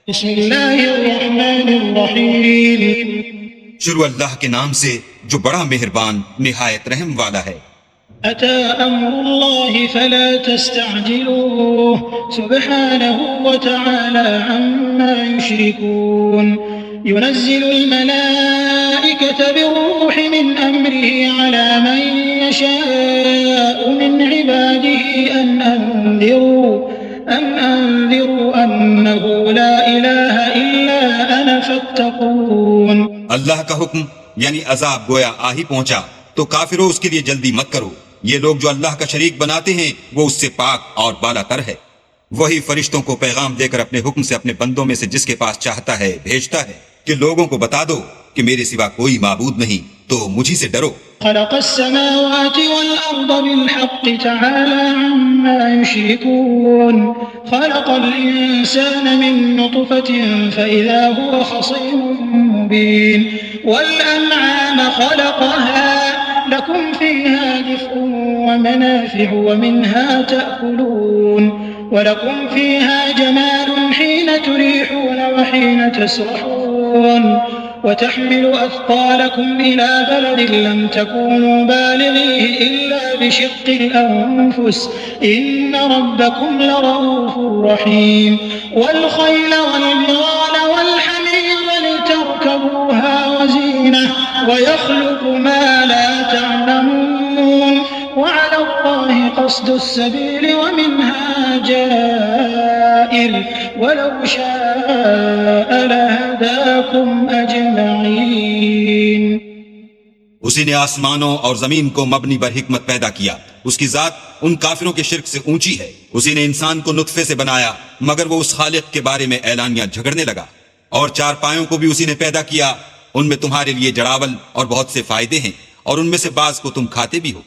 बिस्मिल्लाहिर्रहमानिर्रहीम। शुरू अल्लाह के नाम से जो बड़ा मेहरबान निहायत रहम वाला है। अता अम्रुल्लाहि फला तस्तअजिलूह सुब्हानहु व तआला अम्मा युश्रिकून। युनज़्ज़िलुल मलाइकता बिर्रूहि मिन अम्रिहि अला मन यशाअु मिन इबादिहि अन अंज़िरू अन्नहु ला इलाहा इल्ला अना फत्तकून। अल्लाह का हुक्म यानी अजाब गोया आ ही पहुंचा तो काफिरों उसके लिए जल्दी मत करो। ये लोग जो अल्लाह का शरीक बनाते हैं वो उससे पाक और बालातर है। वही फरिश्तों को पैगाम देकर अपने हुक्म से अपने बंदों में से जिसके पास चाहता है भेजता है कि लोगों को बता दो कि मेरे सिवा कोई माबूद नहीं, तो मुझी से डरो। खलक़स्समावाति वल अर्द बिलहक़्क़ि तआला अम्मा युश्रिकून। खलक़ल इंसान मिन नुत्फ़तिन फ़इज़ा हुवा ख़सीमुम मुबीन। वल अनआम खलक़हा लकुम फ़ीहा दिफ़्उन व मनाफ़िअु व मिन्हा तअकुलून वलकुम फ़ीहा जमालुन हीन तुरीहून व हीन तसरहून وتحمل أثقالكم إلى بلد لم تكونوا بالغيه إلا بشق الأنفس إن ربكم لرؤوف رحيم. والخيل والبغال والحمير لتركبوها وزينة ويخلق ما لا تعلمون وعلى الله قصد السبيل ومنها جائر ولو شاء لهداكم أجمعين. उसी ने आसमानों और जमीन को मबनी बर हिकमत पैदा किया। उसकी जात उन काफिरों के शिर्क से ऊंची है। उसी ने इंसान को नुत्फे से बनाया मगर वो उस खालिक के बारे में ऐलानिया झगड़ने लगा। और चार पायों को भी उसी ने पैदा किया। उनमें तुम्हारे लिए जड़ावल और बहुत से फायदे हैं और उनमें से बाज को तुम खाते भी हो।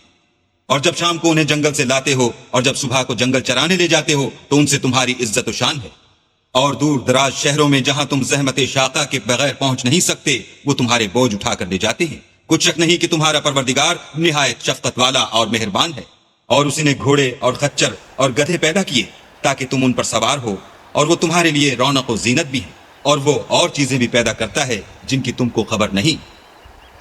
और जब शाम को उन्हें जंगल से लाते हो और जब सुबह को जंगल चराने ले जाते हो तो उनसे तुम्हारी इज्जत व शान है। और दूर दराज शहरों में जहां तुम जहमत शाका के बगैर पहुंच नहीं सकते वो तुम्हारे बोझ उठाकर ले जाते हैं। कुछ शक नहीं कि तुम्हारा परवरदिगार निहायत शफकत वाला और मेहरबान है। और उसी ने घोड़े और खच्चर और गधे पैदा किए ताकि तुम उन पर सवार हो और वो तुम्हारे लिए रौनक व जीनत भी है। और वो और चीजें भी पैदा करता है जिनकी तुमको खबर नहीं।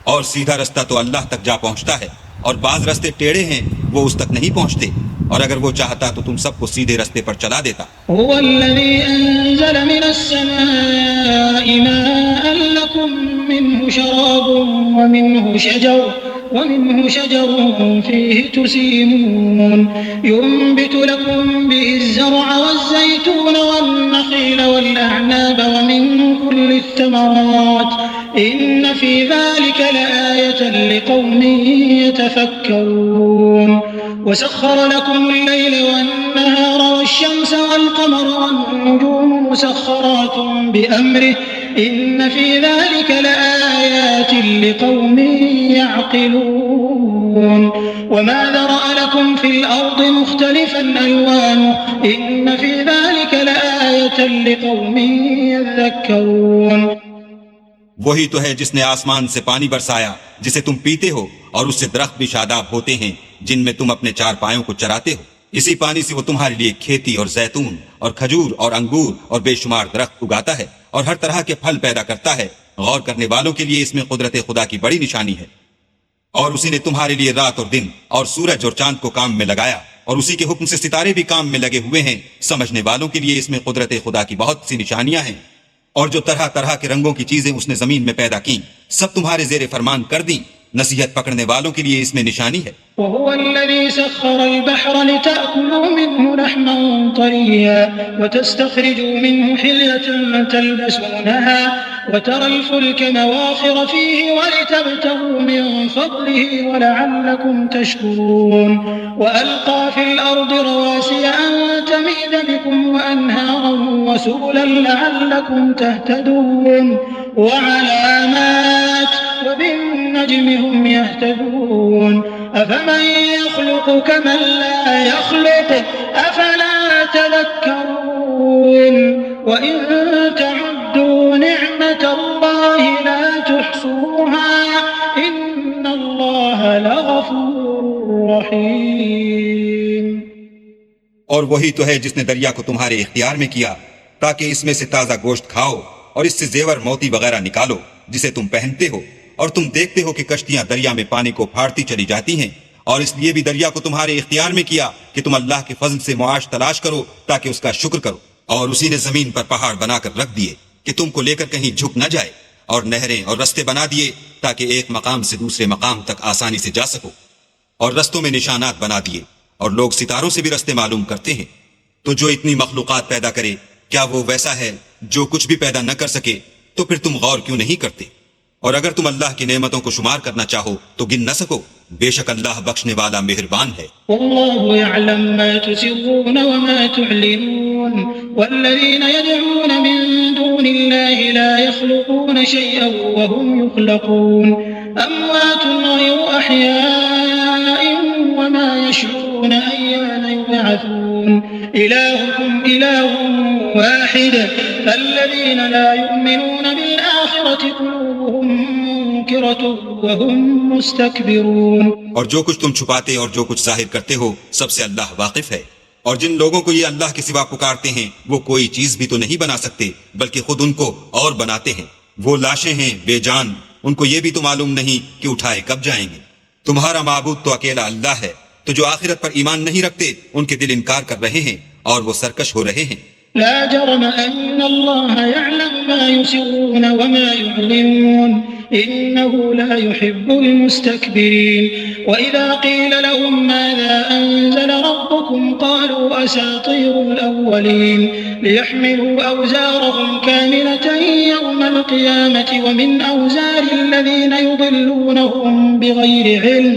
और सीधा रास्ता तो अल्लाह तक जा पहुंचता है और बाज रास्ते टेढ़े हैं वो उस तक नहीं पहुंचते। और अगर वो चाहता तो तुम सबको सीधे रास्ते पर चला देता। हुवल्लज़ी अंज़ल मिनस्समाइ माअन लकुम मिन्हु शराबुन ومنه شجر فيه تسيمون ينبت لكم به الزرع والزيتون والنخيل والأعناب ومن كل الثمرات إن في ذلك لآية لقوم يتفكرون. وسخر لكم الليل والنهار والشمس والقمر والنجوم مسخرات بأمره إن في ذلك لآيات لقوم يعقلون. وما ذرأ لكم في الأرض مختلفا ألوانه إن في ذلك لآية لقوم يذكرون. वही तो है जिसने आसमान से पानी बरसाया जिसे तुम पीते हो और उससे दरख्त भी शादाब होते हैं जिनमें तुम अपने चार पायों को चराते हो। इसी पानी से वो तुम्हारे लिए खेती और जैतून और खजूर और अंगूर और बेशुमार दरख्त उगाता है और हर तरह के फल पैदा करता है। गौर करने वालों के लिए इसमें कुदरत खुदा की बड़ी निशानी है। और उसी ने तुम्हारे लिए रात और दिन और सूरज और चांद को काम में लगाया और उसी के हुक्म से सितारे भी काम में लगे हुए हैं। समझने वालों के लिए इसमें कुदरत खुदा की बहुत सी निशानियां हैं। और जो तरह तरह के रंगों की चीजें उसने जमीन में पैदा की सब तुम्हारे जेरे फरमान कर दी। नसीहत पकड़ने वालों के लिए इसमें निशानी है। وهو الذي سخر البحر لتأكلوا منه لحما طريا وتستخرجوا منه حلية تلبسونها وترى الفلك مواخر فيه ولتبتغوا من فضله ولعلكم تشكرون. وألقى في الأرض رواسي أن تميد بكم وأنهارا وسبلا لعلكم تهتدون. وعلامات وبالنجم هم يهتدون. أفمن يخلق كمن لا يخلق أفلا تذكرون. وإن تعدوا نعمة الله لا تحصوها إن الله لغفور رحيم. और वही तो है जिसने दरिया को तुम्हारे इख्तियार में किया ताकि इसमें से ताजा गोश्त खाओ और इससे जेवर मोती वगैरह निकालो जिसे तुम पहनते हो। और तुम देखते हो कि कश्तियां दरिया में पानी को फाड़ती चली जाती हैं, और इसलिए भी दरिया को तुम्हारे इख्तियार में किया कि तुम अल्लाह के फजल से मुआश तलाश करो ताकि उसका शुक्र करो। और उसी ने जमीन पर पहाड़ बनाकर रख दिए कि तुमको लेकर कहीं झुक न जाए, और नहरें और रस्ते बना दिए ताकि एक मकाम से दूसरे मकाम तक आसानी से जा सको। और रस्तों में निशानात बना दिए, और लोग सितारों से भी रस्ते मालूम करते हैं। तो जो इतनी मखलूकात पैदा करे, क्या वो वैसा है जो कुछ भी पैदा न कर सके? तो फिर तुम गौर क्यों नहीं करते? और अगर तुम अल्लाह की नेमतों को शुमार करना चाहो तो गिन न सको। बेशक अल्लाह बख्शने वाला मेहरबान है। वल्लाहु यअलम मा तुसिर्रून व मा तुअलिनून वल्लज़ीन यदऊन मिन दूनिल्लाहि ला यख्लुकून शैअन व हुम युख्लकून अमवातुन गैरु अहयाइन व मा यशऊरून अय्यान युबअसून इलाहुकुम इलाहुन वाहिद फल्लज़ीन ला युमिनून बिल आखिरति क़ुलूबुहुम मुनकिरतुन व हुम मुस्तकबिरून। और जो कुछ तुम छुपाते और जो कुछ जाहिर करते हो सबसे अल्लाह वाकिफ है। और जिन लोगों को ये अल्लाह के सिवा पुकारते हैं वो कोई चीज भी तो नहीं बना सकते, बल्कि खुद उनको और बनाते हैं। वो लाशें हैं बेजान, उनको ये भी तो मालूम नहीं कि उठाए कब जाएंगे। तुम्हारा माबूद तो अकेला अल्लाह है। तो जो आखिरत पर ईमान नहीं रखते उनके दिल इनकार कर रहे हैं और वो सरकश हो रहे हैं। ला जरम अन्नल्लाह यअलम मा युसिर्रून व मा युअलिनून इन्नहु ला युहिब्बुल मुस्तकबिरीन। व इज़ा क़ील लहुम माज़ा अंज़ल रब्बुकुम क़ालू असातीरुल अव्वलीन लियहमिलू औज़ारहुम कामिलतन यौमल क़ियामति व मिन औज़ारिल लज़ीना युज़िल्लूनहुम बिग़ैरि इल्म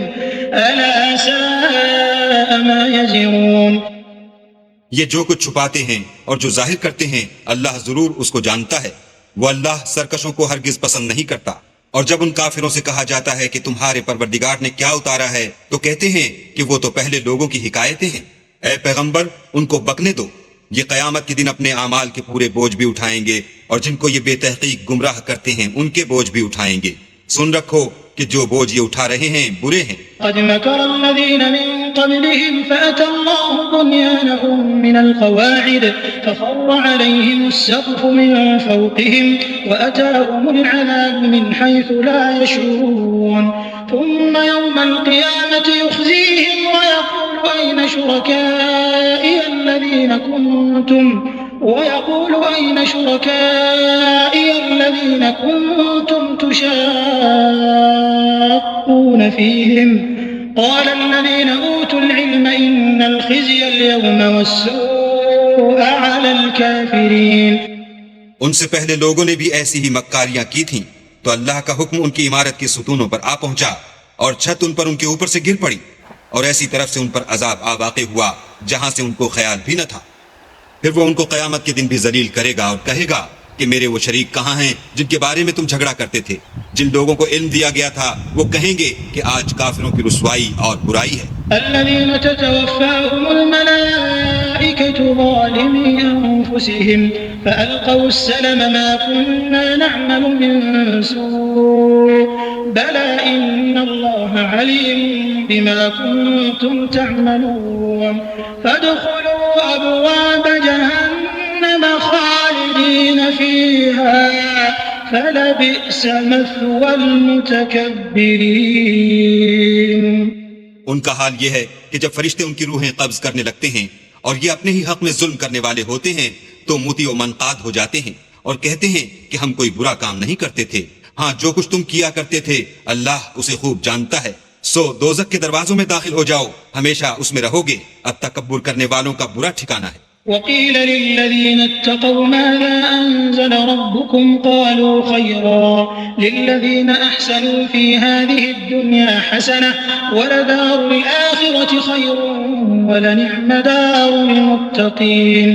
अला साअ मा यज़िरून। ये जो कुछ छुपाते हैं और जो जाहिर करते हैं अल्लाह जरूर उसको जानता है। वो अल्लाह सरकशों को हरगिज पसंद नहीं करता। और जब उन काफिरों से कहा जाता है कि तुम्हारे परवरदिगार ने क्या उतारा है, तो कहते हैं कि वो तो पहले लोगों की हिकायतें हैं। ऐ पैगंबर, उनको बकने दो। ये कयामत के दिन अपने आमाल के पूरे बोझ भी उठाएंगे, और जिनको ये बेतहकीक गुमराह करते हैं उनके बोझ भी उठाएंगे। सुन रखो कि जो बोझ ये उठा रहे हैं बुरे हैं। क़द मकरल्लज़ीन मिन क़ब्लिहिम फ़अतल्लाहु बुन्यानहुम मिनल क़वाइद फ़ख़र्र अलैहिमुस सक़्फ़ु मिन फ़ौक़िहिम व अताहुमुल अज़ाबु मिन हैथु ला यशऊरून थुम्मा यौमल क़ियामति युख़ज़ीहिम व यक़ूलु अय्न शुरकाइय الذين كنتم تشاقون فيهم قال الذين أوتوا العلم إن الخزي اليوم والسوء على الكافرين। उनसे पहले लोगों ने भी ऐसी ही मक्कारियां की थीं, तो अल्लाह का हुक्म उनकी इमारत के सुतूनों पर आ पहुंचा और छत उन पर उनके ऊपर से गिर पड़ी, और ऐसी तरफ से उन पर अजाब आ वाक़े हुआ जहां से उनको ख्याल भी न था। फिर वो उनको क़यामत के दिन भी जलील करेगा और कहेगा कि मेरे वो शरीक कहाँ हैं जिनके बारे में तुम झगड़ा करते थे। जिन लोगों को इल्म दिया गया था वो कहेंगे कि आज काफिरों की रुसवाई और बुराई है। الذين تتوفاهم الملائكة ظالمي أنفسهم فألقوا السلم ما كنا نعمل من سوء بلى إن الله عليم بما كنتم تعملون فادخلوا أبواب جهنم خالدين فيها فلبئس مثوى المتكبرين। उनका हाल ये है कि जब फरिश्ते उनकी रूहें कब्ज करने लगते हैं और ये अपने ही हक में जुल्म करने वाले होते हैं तो मुती व मनकाद हो जाते हैं और कहते हैं कि हम कोई बुरा काम नहीं करते थे। हाँ, जो कुछ तुम किया करते थे अल्लाह उसे खूब जानता है। सो दोज़ख के दरवाजों में दाखिल हो जाओ, हमेशा उसमें रहोगे। अब तकब्बुर करने वालों का बुरा ठिकाना है। وقيل للذين اتقوا ماذا أنزل ربكم قالوا خيرا للذين أحسنوا في هذه الدنيا حسنة ولدار الآخرة خير ولنعم دار المتقين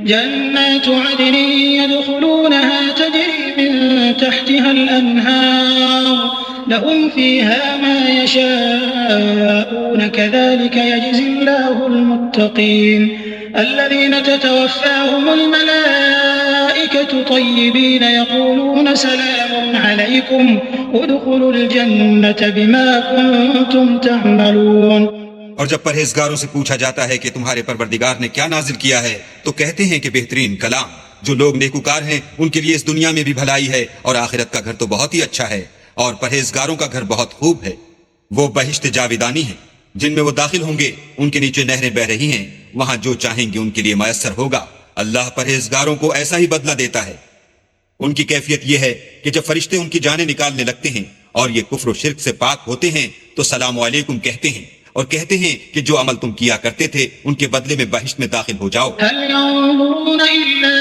جنات عدن يدخلونها تجري من تحتها الأنهار لهم فيها ما يشاءون كذلك يجزي الله المتقين الذين تتوفاهم الملائكة طيبين يقولون سلام عليكم ادخلوا الجنة بما كنتم تعملون। और जब परहेजगारों से पूछा जाता है कि तुम्हारे परवरदिगार ने क्या नाजिल किया है तो कहते हैं कि बेहतरीन कलाम, जो लोग नेकुकार हैं उनके लिए इस दुनिया में भी भलाई है और आखिरत का घर तो बहुत ही अच्छा है और परहेजगारों का घर बहुत खूब है। वो बहिश्त जाविदानी है जिनमें वो दाखिल होंगे, उनके नीचे नहरें बह रही हैं, वहां जो चाहेंगे उनके लिए मयस्सर होगा। अल्लाह परहेजगारों को ऐसा ही बदला देता है। उनकी कैफियत यह है कि जब फरिश्ते उनकी जानें निकालने लगते हैं और ये कुफ्र और शिर्क से पाक होते हैं तो सलाम अलैकुम कहते हैं और कहते हैं कि जो अमल तुम किया करते थे उनके बदले में बहिश्त में दाखिल हो जाओ। हल यंज़ुरून इल्ला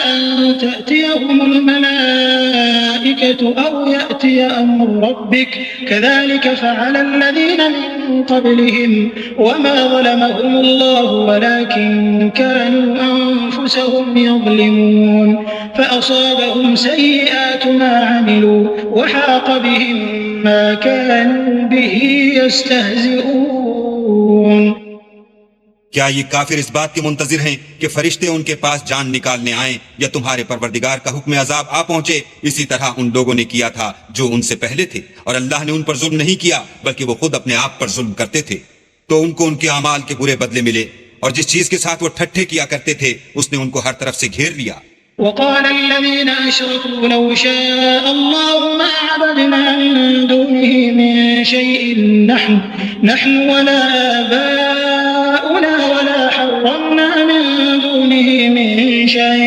अन तअतियहुमुल मलाइकतु औ यअतिय अम्रु रब्बिक कज़ालिक फ़अल अल्लज़ीना मिन क़ब्लिहिम वमा ज़लमहुमुल्लाहु वलाकिन कानू अनफुसहुम यज़लिमून फ़असाबहुम सय्यिआतु मा अमिलू वहाक़ बिहिम मा कानू बिही यस्तहज़िऊन। क्या ये काफिर इस बात के मुंतजिर हैं कि फरिश्ते उनके पास जान निकालने आए या तुम्हारे परवरदिगार का हुक्म अजाब आ पहुंचे? इसी तरह उन लोगों ने किया था जो उनसे पहले थे और अल्लाह ने उन पर जुल्म नहीं किया बल्कि वो खुद अपने आप पर जुल्म करते थे। तो उनको उनके अमाल के बुरे बदले मिले और जिस चीज के साथ वो ठट्ठे किया करते थे उसने उनको हर तरफ से घेर लिया। वक़ाल अल्लज़ीना अशरकू लौ शाअ अल्लाहु मा अबदना मिन दूनिही मिन शैइन नहनु वला आबाउना वला हर्रमना मिन दूनिही मिन शै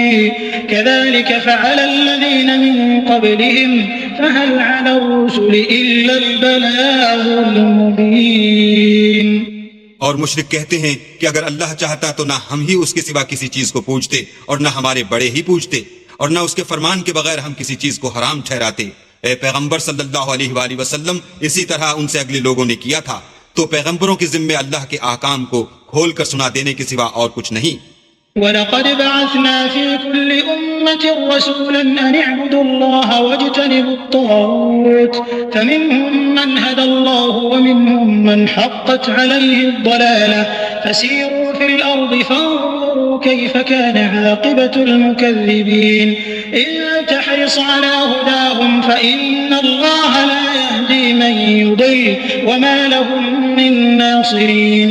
कज़ालिक फ़अल अल्लज़ीना मिन क़ब्लिहिम फ़हल अला अर्रुसुलि इल्ला अल-बलागुल मुबीन। और मुशरिक कहते हैं कि अगर अल्लाह चाहता तो ना हम ही उसके सिवा किसी चीज को पूजते और ना हमारे बड़े ही पूजते और ना उसके फरमान के बगैर हम किसी चीज को हराम ठहराते। ए पैगंबर सल्लल्लाहु अलैहि वसल्लम, इसी तरह उनसे अगले लोगों ने किया था। तो पैगंबरों के जिम्मे अल्लाह के ahकाम को खोल कर सुना देने के सिवा और कुछ नहीं। वलक़द बअसना फ़ी कुल्लि उम्मतिन रसूलन अन इअ्बुदु अल्लाह वज्तनिबु अत्ताग़ूत फ़मिन्हुम मन हदल्लाहु वमिन्हुम मन हक़्क़त अलैहि अद्दलालह फ़सीरू फ़िल अर्दि फ़ंज़ुरू कैफ़ कान आक़िबतुल मुकज़्ज़िबीन इन तहरिस अला हुदाहुम फ़इन्न अल्लाह ला यहदी मन युदिल्लु वमा लहुम मिन नासिरीन।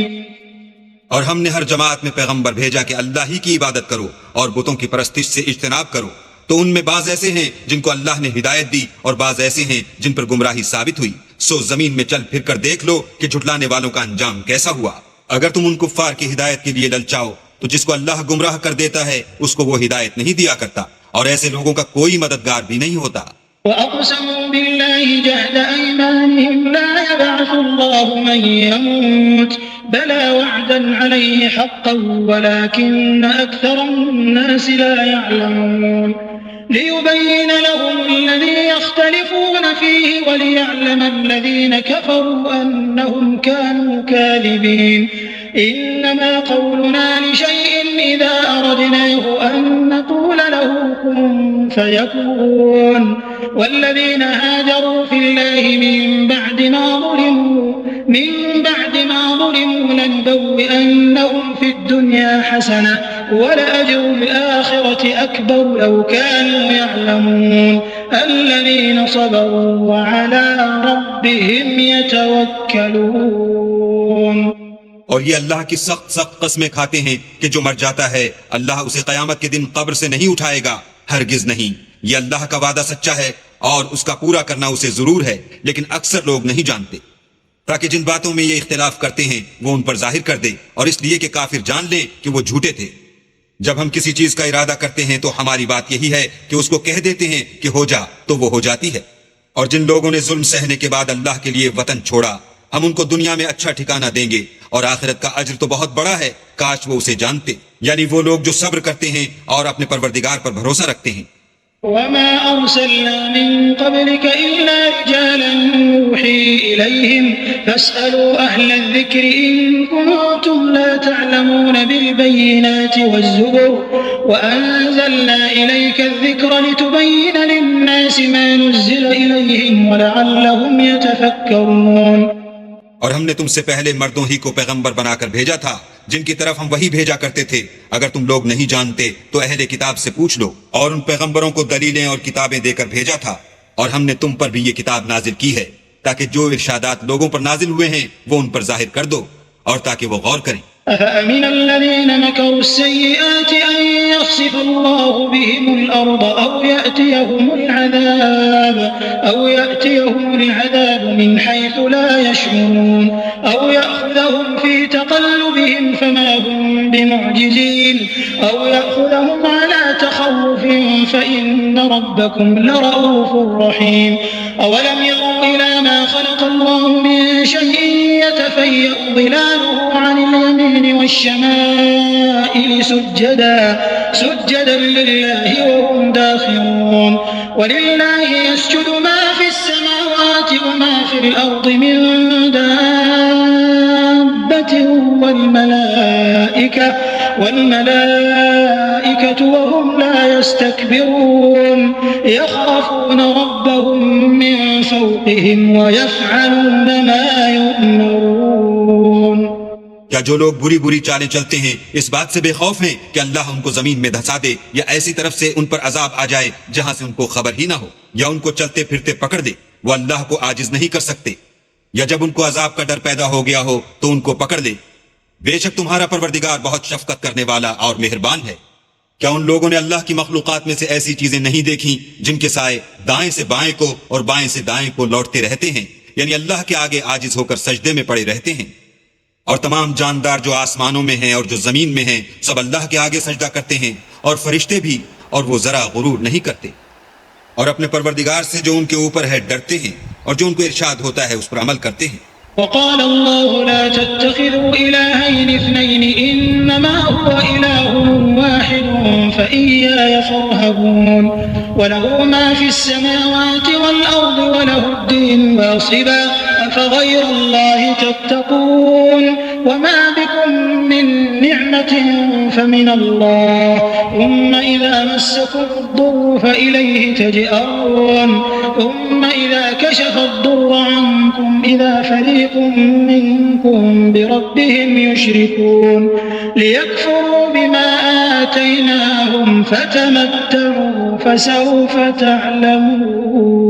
और हमने हर जमात में पैगंबर भेजा कि अल्लाह ही की इबादत करो और बुतों की परस्तिश से इज्तनाब करो। तो उनमें बाज ऐसे हैं जिनको अल्लाह ने हिदायत दी और बाज ऐसे हैं जिन पर गुमराही साबित हुई। सो जमीन में चल फिर कर देख लो कि झुटलाने वालों का अंजाम कैसा हुआ। अगर तुम उन कुफ्फार की हिदायत के लिए ललचाओ तो जिसको अल्लाह गुमराह कर देता है उसको वो हिदायत नहीं दिया करता और ऐसे लोगों का कोई मददगार भी नहीं होता। वअक़समू बिल्लाहि जहद अयमानिहिम ला यबअसु अल्लाहु मन यमूत बला वअदन अलैहि हक़्क़न वलाकिन्न अक्सरन्नासि ला यअलमून लियुबय्यिन लहुम अल्लज़ी यख्तलिफून फ़ीहि वलियअलम अल्लज़ीन कफ़रू अन्नहुम कानू काज़िबीन। इन्नमा क़ौलुना लिशैइन इज़ा अरदनाहु अन नक़ूल लहु कुन फ़यकून वल्लज़ीना हाजरू फ़िल्लाहि मिन बअदि मा ज़ुलिमू लनबव्विअन्नहुम फ़िद्दुन्या हसनह वलअज्रुल आख़िरति अकबर लौ कानू यअलमून अल्लज़ीना सबरू वअला रब्बिहिम यतवक्कलून। और ये अल्लाह की सख्त सख्त कस्में खाते हैं कि जो मर जाता है अल्लाह उसे क़यामत के दिन कब्र से नहीं उठाएगा, हरगिज नहीं। ये अल्लाह का वादा सच्चा है और उसका पूरा करना उसे जरूर है, लेकिन अक्सर लोग नहीं जानते। ताकि जिन बातों में ये इख्तिलाफ करते हैं वो उन पर जाहिर कर दे और इसलिए कि काफिर जान लें कि वो झूठे थे। जब हम किसी चीज का इरादा करते हैं तो हमारी बात यही है कि उसको कह देते हैं कि हो जा, तो वो हो जाती है। और जिन लोगों ने जुल्म सहने के बाद अल्लाह के लिए वतन छोड़ा, हम उनको दुनिया में अच्छा ठिकाना देंगे और आखिरत का अज्र तो बहुत बड़ा है, काश वो उसे जानते। यानी वो लोग जो सब्र करते हैं और अपने परवरदिगार पर भरोसा रखते हैं। वमा अरसलना मिन क़ब्लिक इल्ला रिजालन नूही इलैहिम फस्अलू अहल ज़िक्रि इन कुंतुम ला तअलमून बिल बय्यिनाति वज़्ज़ुबुर वअंज़लना इलैका अज़्ज़िक्र लितुबय्यिना लिन्नासि मा नुज़्ज़िला इलैहिम वलअल्लहुम यतफ़क्करून। और हमने तुमसे पहले मर्दों ही को पैगंबर बनाकर भेजा था जिनकी तरफ हम वही भेजा करते थे। अगर तुम लोग नहीं जानते तो अहले किताब से पूछ लो। और उन पैगंबरों को दलीलें और किताबें देकर भेजा था और हमने तुम पर भी ये किताब नाजिल की है ताकि जो इरशादात लोगों पर नाजिल हुए हैं वो उन पर जाहिर कर दो और ताकि वो गौर करें। أفأمن الذين مكروا السيئات أن يخسف الله بهم الأرض أو يأتيهم العذاب من حيث لا يشعرون أو يأخذهم في تقلبهم فما هم بمعجزين أو يأخذهم على تخوف فإن ربكم لرؤوف رحيم أولم يروا إلى ما خلق الله من شيء يتفيأ ظلاله عن اليمين والشمائل سجدا لله وهم داخرون ولله يسجد ما في السماوات وما في الأرض من دابة والملائكة وهم لا يستكبرون يخافون ربهم من فوقهم ويفعلون ما يؤمرون। क्या जो लोग बुरी बुरी चालें चलते हैं इस बात से बेखौफ हैं कि अल्लाह उनको जमीन में धंसा दे या ऐसी तरफ से उन पर अजाब आ जाए जहां से उनको खबर ही ना हो, या उनको चलते फिरते पकड़ दे? वो अल्लाह को आजिज नहीं कर सकते। या जब उनको अजाब का डर पैदा हो गया हो तो उनको पकड़ ले। बेशक तुम्हारा परवरदिगार बहुत शफकत करने वाला और मेहरबान है। क्या उन लोगों ने अल्लाह की मखलूकात में से ऐसी चीजें नहीं देखी जिनके साए दाएं से बाएं को और बाएं से दाएं को लौटते रहते हैं, यानी अल्लाह के आगे आजिज होकर सजदे में पड़े रहते हैं? और तमाम जानदार जो आसमानों में हैं और जो जमीन में हैं सब अल्लाह के आगे सजदा करते हैं, और फरिश्ते भी, और वो जरा गुरूर नहीं करते और अपने परवरदिगार से जो उनके ऊपर है डरते हैं और जो उनको इरशाद होता है उस पर अमल करते हैं। وقال الله لا تتخذوا إلهين اثنين إنما هو إله واحد فإياي فارهبون وله ما في السماوات والأرض وله الدين واصبا أفغير الله تتقون وما بكم من نعمة فمن الله ثم إذا مسكم الضر فإليه تجأرون ثم إذا كشف الضر عنكم إذا فريق منكم بربهم يشركون ليكفروا بما آتيناهم فتمتعوا فسوف تعلمون।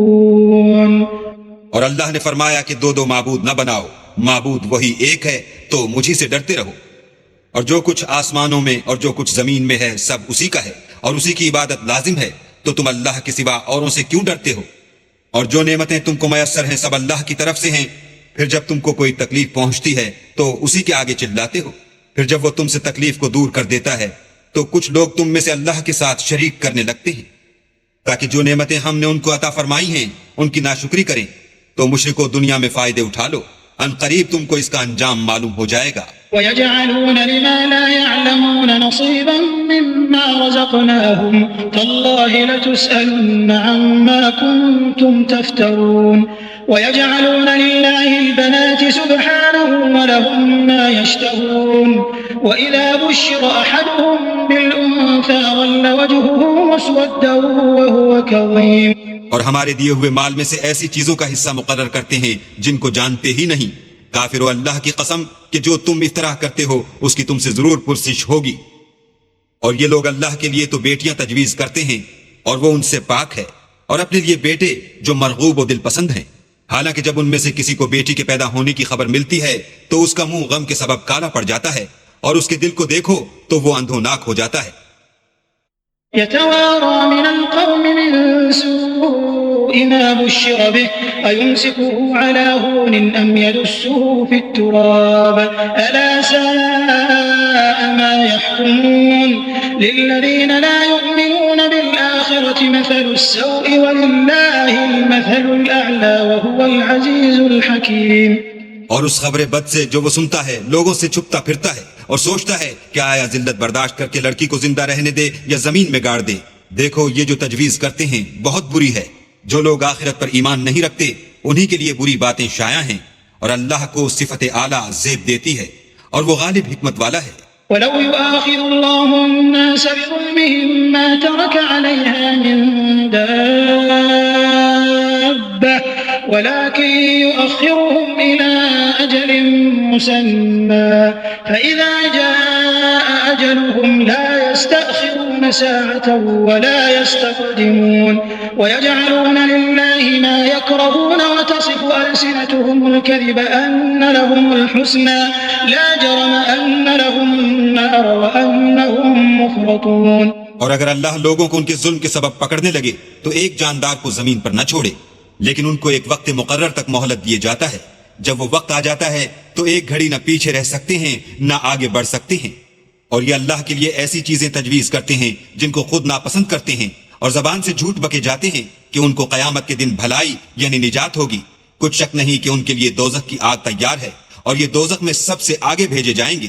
और अल्लाह ने फरमाया कि दो दो माबूद न बनाओ, माबूद वही एक है, तो मुझी से डरते रहो। और जो कुछ आसमानों में और जो कुछ जमीन में है सब उसी का है और उसी की इबादत लाजिम है, तो तुम अल्लाह के सिवा औरों से क्यों डरते हो? और जो नेमतें तुमको मयस्सर हैं सब अल्लाह की तरफ से हैं। फिर जब तुमको कोई तकलीफ पहुंचती है तो उसी के आगे चिल्लाते हो। फिर जब वो तुमसे तकलीफ को दूर कर देता है तो कुछ लोग तुम में से अल्लाह के साथ शरीक करने लगते हैं, ताकि जो नेमतें हमने उनको अता फरमाई हैं उनकी नाशुक्री करें। तो मुशरिको दुनिया में फायदे उठा लो, अनकरीब तुमको इसका अंजाम मालूम हो जाएगा। ويجعلون لما لا يعلمون نصيبا مما رزقناهم تالله لتسألن عما كنتم تفترون ويجعلون لله البنات سبحانه ولهم ما يشتهون وإذا بشر أحدهم بالأنثى ظل وجهه مسودا وهو كظيم। और हमारे दिए हुए माल में से ऐसी चीजों का हिस्सा मुकर्रर करते हैं जिनको जानते ही नहीं। काफिरो अल्लाह की कसम कि जो तुम इफ्तराह करते हो उसकी तुमसे जरूर पुरसिश होगी। और ये लोग अल्लाह के लिए तो बेटियां तजवीज करते हैं और वो उनसे पाक है, और अपने लिए बेटे जो मरगूब व दिल पसंद हैं। हालांकि जब उनमें से किसी को बेटी के पैदा होने की खबर मिलती है तो उसका मुंह गम के सबब काला पड़ जाता है और उसके दिल को देखो तो वो अंधोनाक हो जाता है। يتوارى من القوم من سوء ما بشر به أيمسكه على هون أم يدسه في التراب ألا ساء ما يحكمون للذين لا يؤمنون بالآخرة مثل السوء ولله المثل الأعلى وهو العزيز الحكيم। और उस खबरे बद से जो वो सुनता है लोगों से छुपता फिरता है और सोचता है कि आया जिल्लत बर्दाश्त करके लड़की को जिंदा रहने दे या जमीन में गाड़ दे। देखो ये जो तजवीज करते हैं बहुत बुरी है। जो लोग आखिरत पर ईमान नहीं रखते उन्हीं के लिए बुरी बातें शाया हैं, और अल्लाह को सिफत आला ज़ेब देती है और वो गालिब हिकमत वाला है। ولو يؤاخذ الله الناس بظلمهم ما ترك عليها من دابة ولكن يؤخرهم إلى أجل مسمى فإذا جاء أجلهم لا يستأخرون يستأخرون ساعة ولا يستقدمون ويجعلون لله ما يكرهون وتصف ألسنتهم الكذب أن لهم الحسنى لا جرم أن لهم النار وأنهم مفرطون। और अगर अल्लाह लोगों को उनके जुल्म के सबब पकड़ने लगे तो एक जानदार को जमीन पर न छोड़े, लेकिन उनको एक वक्त मुकर्रर तक मोहलत दिए जाता है। जब वो वक्त आ जाता है तो एक घड़ी न पीछे रह सकते हैं न आगे बढ़ सकते हैं। और ये अल्लाह के लिए ऐसी चीजें तजवीज करते हैं जिनको खुद नापसंद करते हैं, और जबान से झूठ बके जाते हैं कि उनको कयामत के दिन भलाई यानी निजात होगी। कुछ शक नहीं कि उनके लिए दोजख की आग तैयार है और ये दोजख में सबसे आगे भेजे जाएंगे।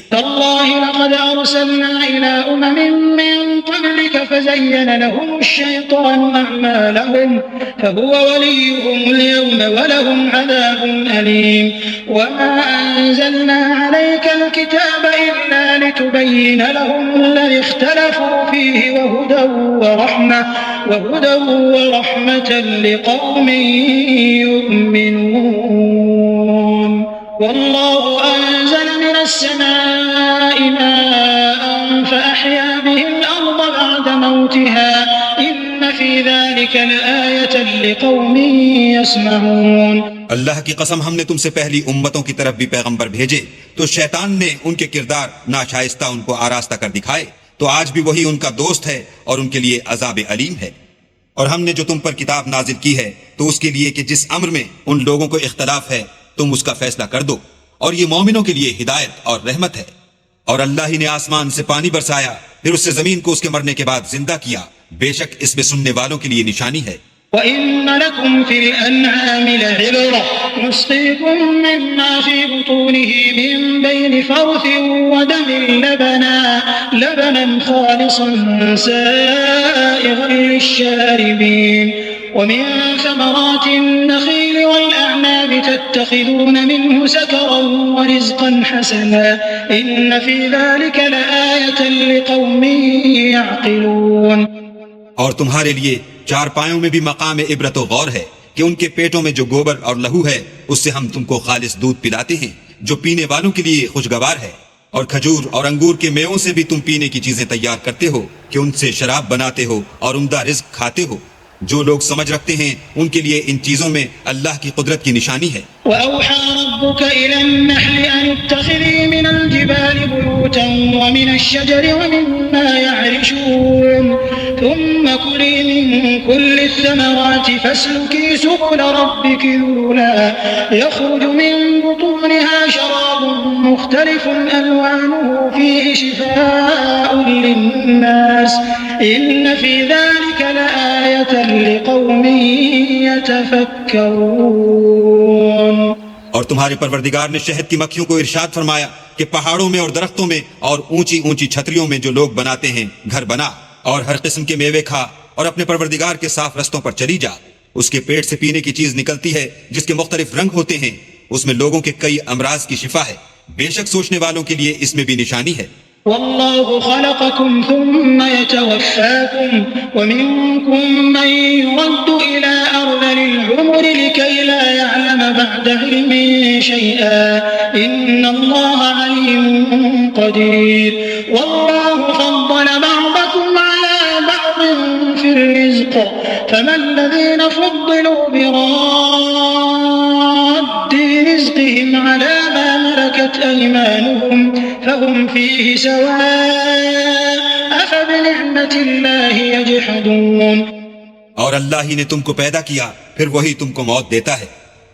والله أنزل من السماء ماء فأحيا به الأرض بعد موتها إن في ذلك لآية لقوم يسمعون। अल्लाह की कसम, हमने तुमसे पहली उम्मतों की तरफ भी पैगंबर भेजे तो शैतान ने उनके किरदार नाशाइस्ता उनको आरास्ता कर दिखाए, तो आज भी वही उनका दोस्त है और उनके लिए अजाब अलीम है। और हमने जो तुम पर किताब नाजिल की है तो उसके लिए कि जिस अम्र में उन लोगों को इख्तलाफ है तुम उसका फैसला कर दो, और ये मोमिनों के लिए हिदायत और रहमत है। और अल्लाह ही ने आसमान से पानी बरसाया, फिर उससे जमीन को उसके मरने के बाद जिंदा किया, बेशक इसमें सुनने वालों के लिए निशानी है। وَإِنَّ لَكُمْ فِي الْأَنْعَامِ لَعِبْرَةً نُسْقِيكُم مِّمَّا فِي بُطُونِهِ مِن بَيْنِ فَرْثٍ وَدَمٍ لَبَنًا خَالِصًا سَائِغًا لِّلشَّارِبِينَ ومن ثمرات النخيل والأعناب تتخذون منه سكرا ورزقا حسنا إن في ذلك لآية لقوم يعقلون। और तुम्हारे लिए चारपायों में भी मकाम इबरत व गौर है कि उनके पेटों में जो गोबर और लहू है उससे हम तुमको खालिस दूध पिलाते हैं जो पीने वालों के लिए खुशगवार है। और खजूर और अंगूर के मेवों से भी तुम पीने की चीजें तैयार करते हो कि उनसे शराब बनाते हो और उम्दा रिज्क खाते हो। जो लोग समझ रखते हैं उनके लिए इन चीजों में अल्लाह की कुदरत की निशानी है। وأوحى ربك إلى النحل أن اتخذي من الجبال بيوتا ومن الشجر ومما يعرشون ثم كلي من كل الثمرات فاسلكي سبل ربك ذللا يخرج من بطونها شراب مختلف ألوانه فيه شفاء للناس إن في ذلك لآية لقوم يتفكرون। और तुम्हारे परवरदिगार ने शहद की मक्खियों को इरशाद फरमाया कि पहाड़ों में और दरख्तों में और ऊंची ऊंची छतरियों में जो लोग बनाते हैं घर बना और हर किस्म के मेवे खा और अपने परवरदिगार के साफ रस्तों पर चली जा। उसके पेट से पीने की चीज निकलती है जिसके मुख्तलिफ रंग होते हैं, उसमें लोगों के कई अमराज की शिफा है, बेशक सोचने वालों के लिए इसमें भी निशानी है। والله خلقكم ثم يتوفاكم ومنكم من يرد إلى أرذل العمر لكي لا يعلم بعد علم شيئا إن الله عليم قدير والله فضل بعضكم على بعض في الرزق فما الذين فضلوا براد رزقهم على ما ملكت أيمانهم فهم فيه سواء أفبنعمة الله يجحدون। और अल्लाह ही ने तुमको पैदा किया फिर वही तुमको मौत देता है,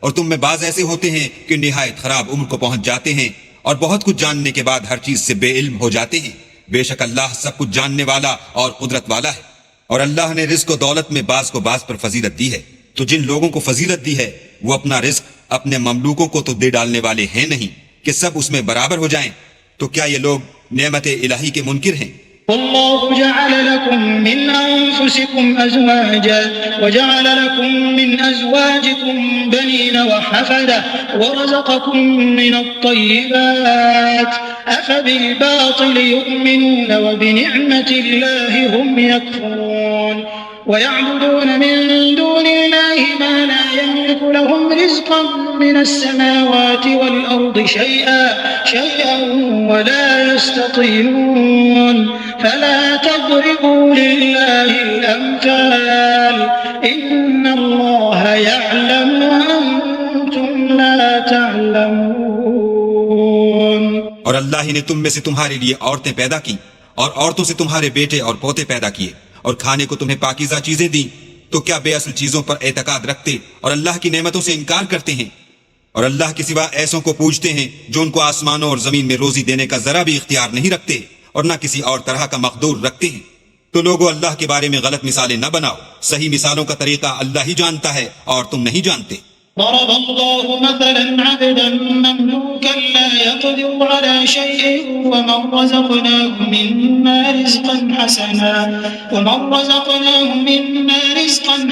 और तुम में बाज ऐसे होते हैं कि निहायत खराब उम्र को पहुंच जाते हैं और बहुत कुछ जानने के बाद हर चीज से बेइल्म हो जाते हैं। बेशक अल्लाह सब कुछ जानने वाला और कुदरत वाला है। और अल्लाह ने रिज्क और दौलत में बाज को बाज पर फजीलत दी है, तो जिन लोगों को फजीलत दी है वो अपना रिज्क अपने ममलूकों को तो दे डालने वाले हैं नहीं कि सब उसमें बराबर हो जाएं। तो क्या ये लोग नेमत इलाही के मुनकिर हैं? والله جعل لكم من أنفسكم أزواجا وجعل لكم من أزواجكم بنين وحفدة ورزقكم من الطيبات أفبالباطل يؤمنون وبنعمة الله هم يكفرون। ويعبدون من دون الله ما لا يملك لهم رزقا من السماوات والأرض شيئا ولا يستطيعون فلا تضربوا لله الأمثال إن الله يعلم وأنتم لا تعلمون। और अल्लाह ही ने तुम में से तुम्हारे लिए औरतें पैदा की और औरतों से तुम्हारे बेटे और पोते पैदा किए और खाने को तुम्हें पाकीज़ा चीजें दी, तो क्या बेअसल चीजों पर एतकाद रखते और अल्लाह की नेमतों से इनकार करते हैं? और अल्लाह के सिवा ऐसों को पूजते हैं जो उनको आसमानों और जमीन में रोजी देने का जरा भी इख्तियार नहीं रखते और न किसी और तरह का मकदूर रखते हैं। तो लोगों, अल्लाह के बारे में गलत मिसालें न बनाओ, सही मिसालों का तरीका अल्लाह ही जानता है और तुम नहीं जानते। ضرب الله مثلا عبدا مملوكا لا يقدر على شيء ومن رزقناه منا رزقا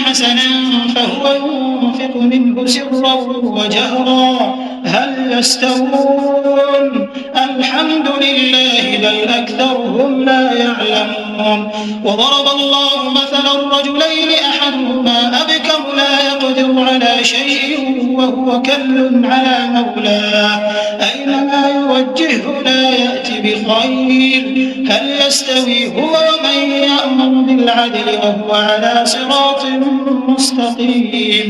حسنا فهو ينفق منه سرا وجهرا هل يستوون الحمد لله بل أكثرهم لا يعلمون وضرب الله مثلا رجلين أحدهما أبكم لا يقدر على شيء وهو كل على مولاه أينما يوجهه لا يأتي بخير هل يستوي هو ومن يأمر بالعدل وهو على صراط मुस्तकीम।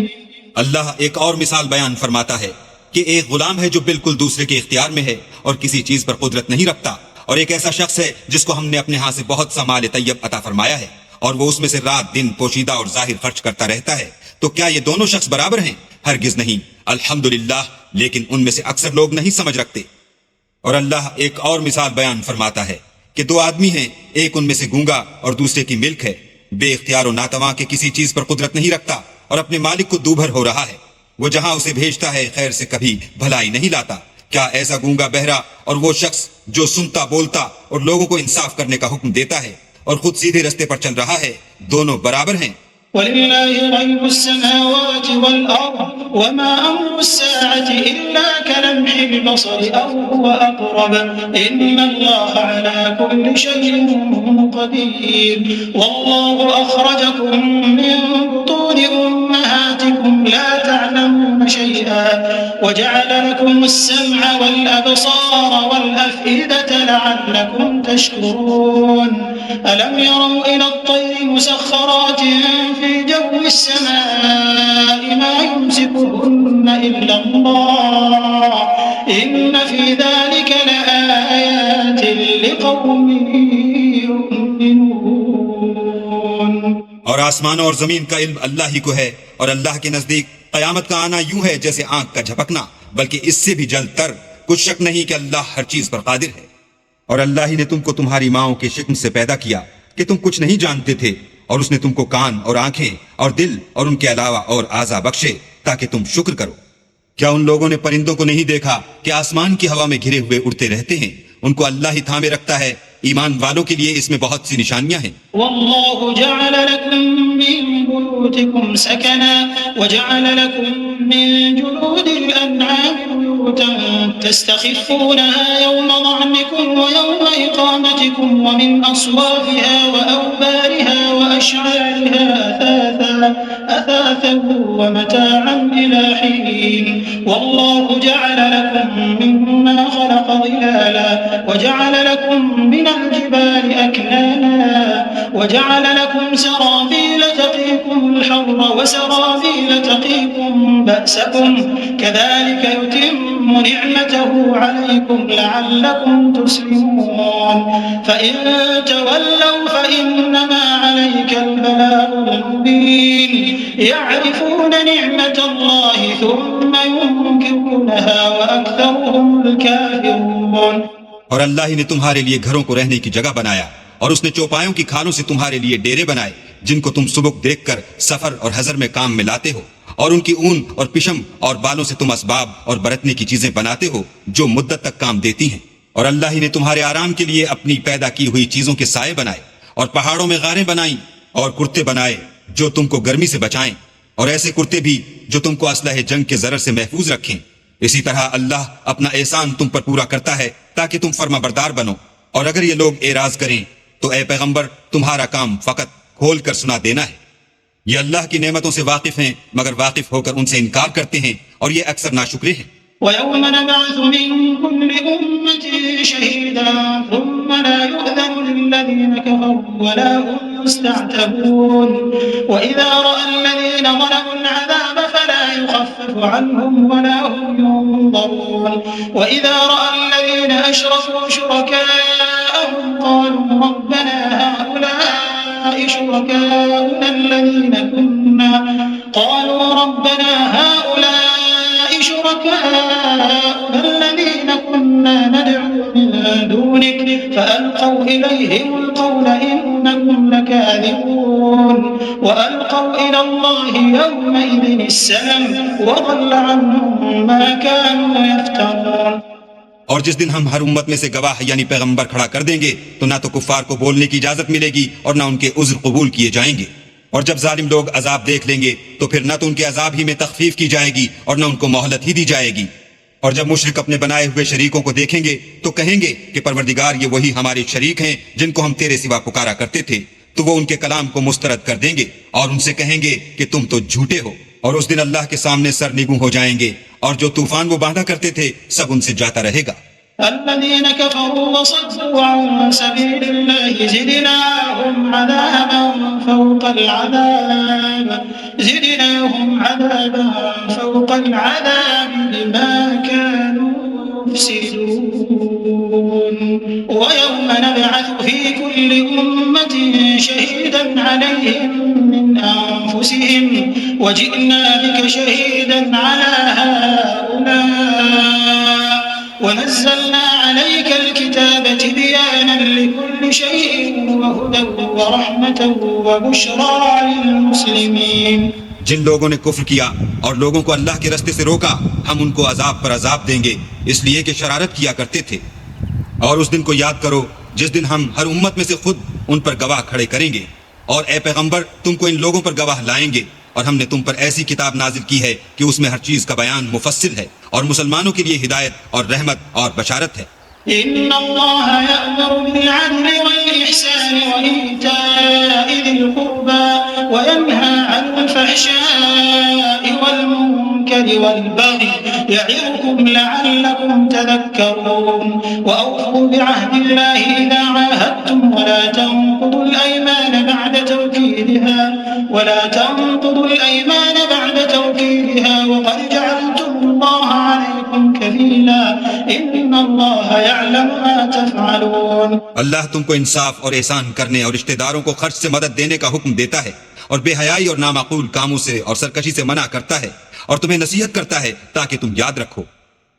अल्लाह एक और मिसाल बयान फरमाता है कि एक गुलाम है जो बिल्कुल दूसरे के इख्तियार में है और किसी चीज पर कुदरत नहीं रखता, और एक ऐसा शख्स है जिसको हमने अपने हाथ से बहुत सा माल तैयब अता फरमाया है और वो उसमें से रात दिन पोशीदा और जाहिर खर्च करता रहता है। तो क्या ये दोनों शख्स बराबर हैं? हरगिज नहीं। अल्हम्दुलिल्लाह, लेकिन उनमें से अक्सर लोग नहीं समझ रखते। और अल्लाह एक और मिसाल बयान फरमाता है कि दो आदमी हैं, एक उनमें से गूंगा और दूसरे की मिल्क है, बेख्तियार और नातवा के किसी चीज पर कुदरत नहीं रखता और अपने मालिक को दूभर हो रहा है। वो जहां उसे भेजता है खैर से कभी भलाई नहीं लाता। क्या ऐसा गूंगा बहरा और वो शख्स जो सुनता बोलता और लोगों को इंसाफ करने का हुक्म देता है और खुद सीधे रास्ते पर चल रहा है, दोनों बराबर हैं? वलिल्लाहि गैबुस समावाति वल अर्द वमा अम्रु अस्साअति इल्ला कलम्हिल बसरि औ हुवा अक़रब इन्नल्लाहा अला कुल्लि शैइन क़दीर वल्लाहु अख़रजकुम मिन बुतूनि उम्महातिकुम ला तअलमून शैअन वजअल लकुमुस समअ वल अबसार वल अफ़इदता लअल्लकुम तशकुरून अलम यरौ इला अत्तयरि मुसख़ख़रातिन في جو السماء ما يمسكهن إلا الله إن في ذلك لآيات لقوم يؤمنون। और आसमानों और जमीन का इल्म अल्लाह ही को है और अल्लाह के नजदीक कयामत का आना यूं है जैसे आंख का झपकना, बल्कि इससे भी जल्दतर। कुछ शक नहीं कि अल्लाह हर चीज पर कादिर है। और अल्लाह ही ने तुमको तुम्हारी माओं के शिकम से पैदा किया कि तुम कुछ नहीं जानते थे, और उसने तुमको कान और आंखें और दिल और उनके अलावा और आज़ा बख्शे ताकि तुम शुक्र करो। क्या उन लोगों ने परिंदों को नहीं देखा कि आसमान की हवा में घिरे हुए उड़ते रहते हैं? उनको अल्लाह ही थामे रखता है। ईमान वालों के लिए इसमें बहुत सी निशानियां हैं। वल्लाहु जअल लकुम मिन बुयूतिकुम सकना वजअल लकुम मिन जुलूदिल अन्आमि बुयूतन तस्तखिफूनहा यौमा ज़अनिकुम व यौमा इक़ामतिकुम व मिन अस्वाफिहा व औबारिहा व अश'आरिहा अथाथन व मताअन इला हीन वल्लाहु जअल लकुम मिम्मा खलक़ ज़िलाला व जअल लकुम मिन الجبال أكنانا وجعل لكم سرابيل تقيكم الحر وسرابيل تقيكم بأسكم كذلك يتم نعمته عليكم لعلكم تسلمون فإن تولوا فإنما عليك البلاغ المبين يعرفون نعمة الله ثم ينكرونها وأكثرهم الكافرون। और अल्लाह ही ने तुम्हारे लिए घरों को रहने की जगह बनाया और उसने चौपायों की खालों से तुम्हारे लिए डेरे बनाए जिनको तुम सुबह देखकर सफर और हजर में काम में लाते हो, और उनकी ऊन और पिशम और बालों से तुम असबाब और बरतने की चीजें बनाते हो जो मुद्दत तक काम देती हैं। और अल्लाह ही ने तुम्हारे आराम के लिए अपनी पैदा की हुई चीजों के साए बनाए और पहाड़ों में गारें बनाई और कुर्ते बनाए जो तुमको गर्मी से बचाएं, और ऐसे कुर्ते भी जो तुमको असलह जंग के जरर से महफूज रखें। इसी तरह अल्लाह अपना एहसान तुम पर पूरा करता है ताकि तुम फर्माबरदार बनो। और अगर ये लोग एराज करें तो ए पैगंबर, तुम्हारा काम फकत खोल कर सुना देना है। ये अल्लाह की नेमतों से वाकिफ हैं, मगर वाकिफ होकर उनसे इनकार करते हैं और ये अक्सर नाशुक्रे हैं। ويوم نبعث من كل أمة شهيدا ثم لا يؤذن للذين كفروا ولا هم يستعتبون وإذا رأى الذين ظلموا العذاب فلا يخفف عنهم ولا هم ينظرون وإذا رأى الذين أشركوا شركاءهم قالوا ربنا هؤلاء شركاؤنا الذين كنا ندعو من دونك فألقوا إليهم القول إنكم لكاذبون وألقوا إلى الله يومئذ السلم وضل عنهم ما كانوا يفترون। और जिस दिन हम हर उम्मत में से गवाह यानी पैगंबर खड़ा कर देंगे तो ना तो कुफ्फार को बोलने की इजाजत मिलेगी और ना उनके उज्र कबूल किए जाएंगे। और जब जालिम लोग अजाब देख लेंगे तो फिर ना तो उनके अजाब ही में तखफीफ की जाएगी और ना उनको मोहलत ही दी जाएगी। और जब मुशरिक अपने बनाए हुए शरीकों को देखेंगे तो कहेंगे कि परवरदिगार ये वही हमारे शरीक हैं जिनको हम तेरे सिवा पुकारा करते थे। तो वो उनके कलाम को मुस्तरद कर देंगे और उनसे कहेंगे कि तुम तो झूठे हो। और उस दिन अल्लाह के सामने सरनिगू हो जाएंगे और जो तूफान वो बांधा करते थे सब उनसे जाता रहेगा। الذين كفروا وصدوا عن سبيل الله زدناهم عذابا فوق العذاب بما كانوا يفسدون ويوم نبعث في كل أمة شهيدا عليهم من أنفسهم وجئنا بك شهيدا على هؤلاء ونزلنا عليك الكتاب تبيانا لكل شيء وهدى ورحمة وبشرى للمسلمين। जिन लोगों ने कुफ्र किया और लोगों को अल्लाह के रास्ते से रोका हम उनको अजाब पर अजाब देंगे इसलिए कि शरारत किया करते थे। और उस दिन को याद करो जिस दिन हम हर उम्मत में से खुद उन पर गवाह खड़े करेंगे और ए पैगंबर तुमको इन लोगों पर गवाह लाएंगे और हमने तुम पर ऐसी किताब नाजिल की है कि उसमें हर चीज का बयान मुफस्सिल है और मुसलमानों के लिए हिदायत और रहमत और बशारत है। इन्नल्लाह यअमुरु बिल-अदल वल-इहसान व-ईता'i ज़िल-क़ुर्बा व-यन्हा अनिल-फ़हशा'i वल-मुनकरि वल-बग़yi य'iज़ुकुम लअल्लकुम तज़क्करून वअवफ़ू बिअहदिल्लाहि इज़ा आहादतुम वला तंक़ुदुल अयमान बअद तawकीदिहा वक़द जअलतुमुल्लाह अलैकुम कफ़ीला इन्नल्लाह यअलमु मा तफ़अलून। अल्लाह तुमको इंसाफ और एहसान करने और रिश्तेदारों को खर्च से मदद देने का हुक्म देता है और बेहयाई और नामाकूल कामों से और सरकशी से मना करता है और तुम्हें नसीहत करता है ताकि तुम याद रखो।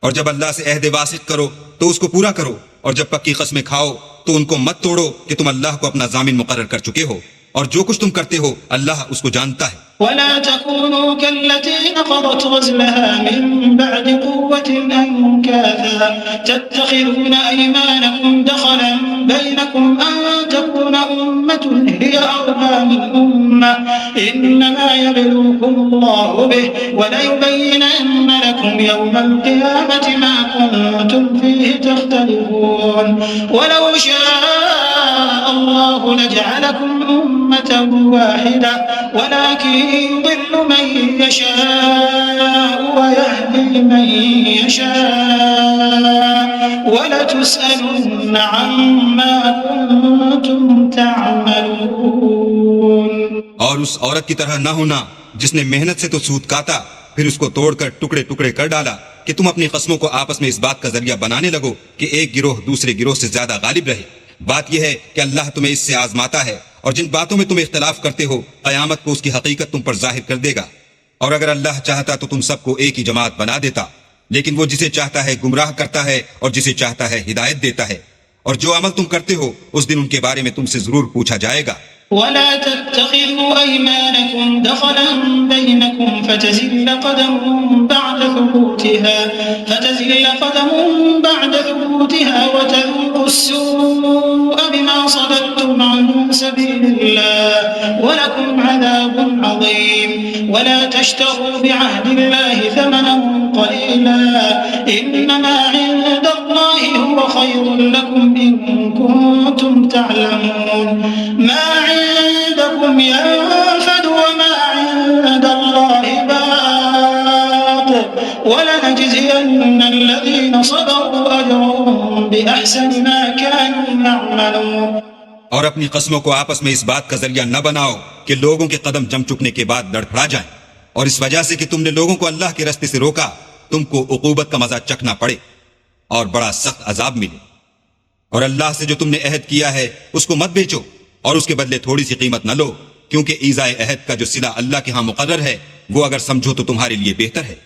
और जब अल्लाह से अहद वासिक करो तो उसको पूरा करो और जब पक्की कसमें खाओ तो उनको मत तोड़ो कि तुम अल्लाह को अपना जामिन मुकर्रर कर चुके हो और जो कुछ तुम करते हो अल्लाह उसको जानता है। वला तकूनू कल्लती नक़दत ग़ज़लहा मिन बअद क़ुव्वतिन अंकासा तत्तख़िज़ून अयमानकुम दख़लन बैनकुम अन तकून उम्मतुन हिय अर्बा मिन उम्मह इन्नमा यब्लूकुमुल्लाहु बिहि वलयुबय्यिनन्न लकुम यawmal क़ियामति मा कुन्तुम फ़ीहि तख़्तलिफ़ून वलौ शाअ अल्लाहु लजअलकुम उम्मतन वाहिदा वलाकिन يضل من يشاء ويهدي من يشاء ولتسألن عما كنتم تعملون। और उस औरत की तरह न होना जिसने मेहनत से तो सूत काटा फिर उसको तोड़कर टुकड़े टुकड़े कर डाला कि तुम अपनी कस्मों को आपस में इस बात का जरिया बनाने लगो कि एक गिरोह दूसरे गिरोह से ज्यादा गालिब रहे। बात यह है कि अल्लाह तुम्हें इससे आजमाता है और जिन बातों में तुम इख्तलाफ करते हो क़यामत को उसकी हकीकत तुम पर जाहिर कर देगा। और अगर अल्लाह चाहता तो तुम सबको एक ही जमात बना देता, लेकिन वो जिसे चाहता है गुमराह करता है और जिसे चाहता है हिदायत देता है। और जो अमल तुम करते हो उस दिन उनके बारे में तुमसे जरूर पूछा जाएगा। वला तत्तखिज़ू अयमानकुम दख़लन बैनकुम फतज़िल्ल क़दमुन बअद थुबूतिहा वतज़ूक़ु अस्सूअ बिमा सदद्तुम अन सबीलिल्लाह वलकुम अज़ाबुन अज़ीम। वला तश्तरू बिअहदिल्लाहि थमनन क़लीला इन्नमा इंदल्लाहि हुव ख़ैरुन लकुम इन कुंतुम तअलमून। मा عندكم ينفد وما وعد الله باق ولنجزين الذين صبروا أجرهم بأحسن ما كانوا يعملون। और अपनी कस्मों को आपस में इस बात का जरिया न बनाओ कि लोगों के कदम जम चुकने के बाद लड़खड़ा जाएं, और इस वजह से कि तुमने लोगों को अल्लाह के रास्ते से रोका तुमको उकूबत का मजा चखना पड़े और बड़ा सख्त अजाब मिले। और अल्लाह से जो तुमने अहद किया है उसको मत बेचो और उसके बदले थोड़ी सी कीमत न लो, क्योंकि ईज़ाए अहद का जो सिला अल्लाह के यहाँ मुकर्रर है वो अगर समझो तो तुम्हारे लिए बेहतर है।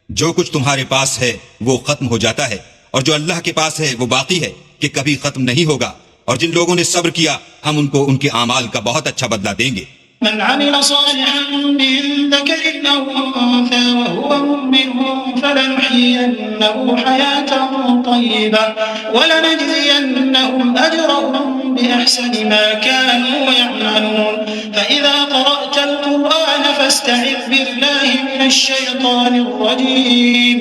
जो कुछ तुम्हारे पास है वो खत्म हो जाता है और जो अल्लाह के पास है वो बाकी है कि कभी खत्म नहीं होगा। और जिन लोगों ने सब्र किया हम उनको उनके आमाल का बहुत अच्छा बदला देंगे। من عمل صالحا من ذكر أو أنثى وهو مؤمن فلنحيينه حياة طيبة ولنجزينهم أجرهم بأحسن ما كانوا يعملون فإذا قرأت القرآن فاستعذ بالله من الشيطان الرجيم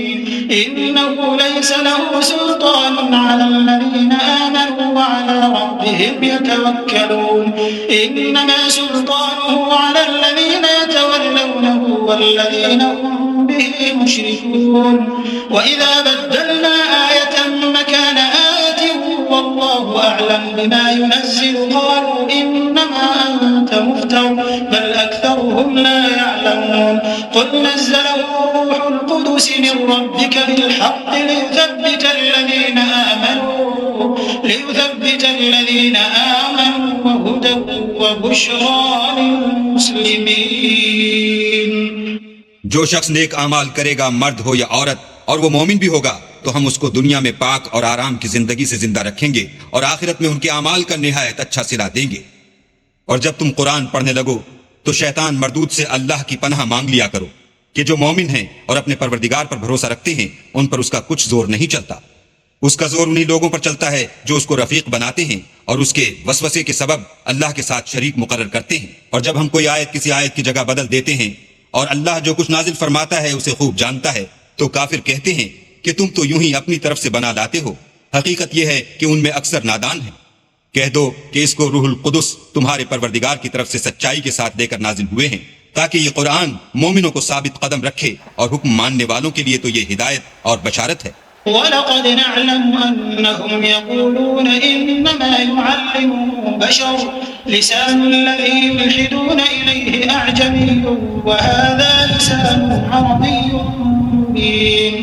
إنه ليس له سلطان على الذين آمنوا وعلى ربهم يتوكلون إنما سلطانه على الذين يتولونه والذين هم به مشركون وإذا بدلنا آية مكان آية والله أعلم بما ينزل قالوا إنما أنت مفتر بل أكثرهم لا يعلمون قل نزله روح القدس من ربك بالحق ليثبت الذين آمنوا وهدى وبشرى للمسلمين। जो शख्स नेक आमाल करेगा मर्द हो या औरत और वो मोमिन भी होगा तो हम उसको दुनिया में पाक और आराम की जिंदगी से जिंदा रखेंगे और आखिरत में उनके आमाल का निहायत अच्छा सिला देंगे। और जब तुम कुरान पढ़ने लगो तो शैतान मरदूद से अल्लाह की पनाह मांग लिया करो कि जो मोमिन हैं और अपने परवरदिगार पर भरोसा रखते हैं उन पर उसका कुछ जोर नहीं चलता। उसका जोर उन्हीं लोगों पर चलता है जो उसको रफीक बनाते हैं और उसके वसवसे के सबब अल्लाह के साथ शरीक मुकर्रर करते हैं। और जब हम कोई आयत किसी आयत की जगह बदल देते हैं और अल्लाह जो कुछ नाजिल फरमाता है उसे खूब जानता है तो काफिर कहते हैं कि तुम तो यूं ही अपनी तरफ से बना लाते हो। हकीकत यह है कि उनमें अक्सर नादान है। कह दो कि इसको रूहुल कुदस तुम्हारे परवरदिगार की तरफ से सच्चाई के साथ लेकर नाजिल हुए हैं ताकि ये कुरान मोमिनों को साबित कदम रखे और हुक्म मानने वालों के लिए तो ये हिदायत और बशारत है। वलक़द नअलमु अन्नहुम यक़ूलून इन्नमा युअल्लिमुहु बशर लिसानुल्लज़ी युल्हिदून इलैहि अअजमिय्युन वहाज़ा लिसानुन अरबिय्युन मुबीन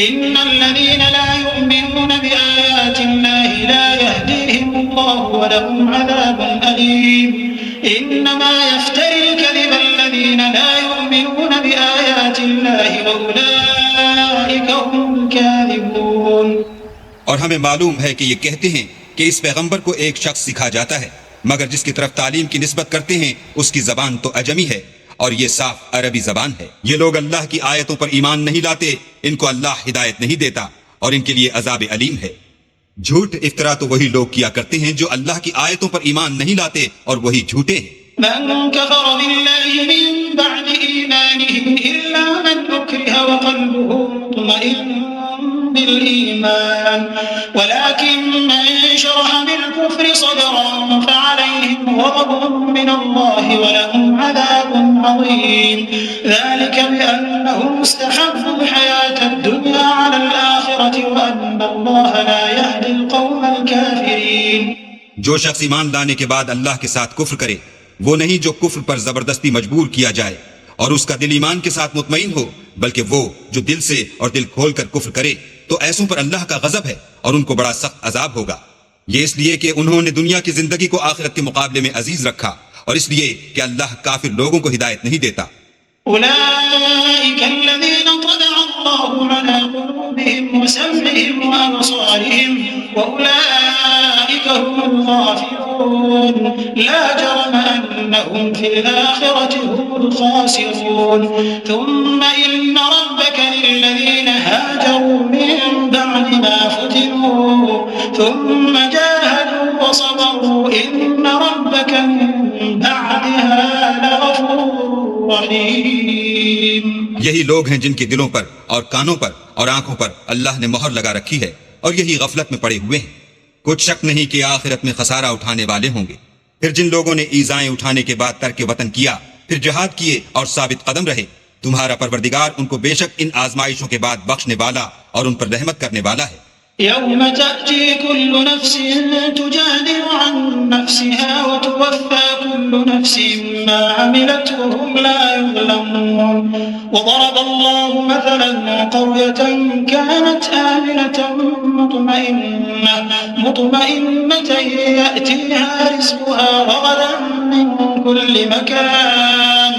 इन्नल्लज़ीना ला यु'मिनून बिआयातिल्लाहि ला यहदीहिमुल्लाहु वलहुम अज़ाबुन अलीम इन्नमा यफ्तरिल कज़िबा अल्लज़ीना ला यु'मिनून बिआयातिल्लाहि वउलाइका हुमुल काज़िबून। और हमें मालूम है कि ये कहते हैं कि इस पैगंबर को एक शख्स सिखा जाता है मगर जिसकी तरफ तालीम की निस्बत करते हैं उसकी जबान तो अजमी है और ये साफ अरबी जबान है। ये लोग अल्लाह की आयतों पर ईमान नहीं लाते, इनको अल्लाह हिदायत नहीं देता और इनके लिए अजाब अलीम है। झूठ इफ्तरा तो वही लोग किया करते हैं जो अल्लाह की आयतों पर ईमान नहीं लाते और वही झूठे हैं। من كفر بالله من بعد إيمانه إلا من أكره وقلبه مطمئن بالإيمان ولكن من شرح بالكفر صدرا فعليهم غضب من الله ولهم عذاب عظيم ذلك بأنهم استحبوا الحياة الدنيا على الآخرة وأن الله لا يهدي القوم الكافرين। जो शख्स ईमान लाने के बाद अल्लाह के साथ कुफ्र करे वो नहीं जो कुफ्र पर जबरदस्ती मजबूर किया जाए और उसका दिल ईमान के साथ मुतमईन हो, बल्कि वो जो दिल से और दिल खोलकर कुफ्र करे तो ऐसों पर अल्लाह का गजब है और उनको बड़ा सख्त अजाब होगा। ये इसलिए कि उन्होंने दुनिया की जिंदगी को आखिरत के मुकाबले में अजीज रखा और इसलिए कि अल्लाह काफिर लोगों को हिदायत नहीं देता। उलाइका अल्लज़ीना तबअ अल्लाहु अला क़ुलूबिहिम व समइहिम व अबसारिहिम व उलाइका हुमुल गाफ़िलून ला जरम अन्नहुम फिल आखिरति हुमुल खासिरून थुम्मा इन्न रब्बका लिल्लज़ीना हाजरू मिन बअदि मा फुतिनू थुम्मा जाहदू व सबरू इन्न रब्बका मिन बअदिहा लगफूरुर रहीम। यही लोग हैं जिनके दिलों पर और कानों पर और आंखों पर अल्लाह ने मोहर लगा रखी है और यही गफलत में पड़े हुए हैं। कुछ शक नहीं कि आखिरत में खसारा उठाने वाले होंगे। फिर जिन लोगों ने ईज़ाएं उठाने के बाद तर्क वतन किया फिर जिहाद किए और साबित कदम रहे। तुम्हारा परवरदिगार उनको बेशक इन आजमाइशों के बाद बख्शने वाला और उन पर रहमत करने वाला है। यौम तअती कुल्लु नफ्सिन तुजादिलु अन नफ्सिहा व तुवफ़्फ़ा कुल्लु नफ्सिन मा अमिलत व हुम ला युज़लमून। व ضرب الله مثلا قرية كانت آمنة مطمئنة يأتيها رزقها رغدا من كل مكان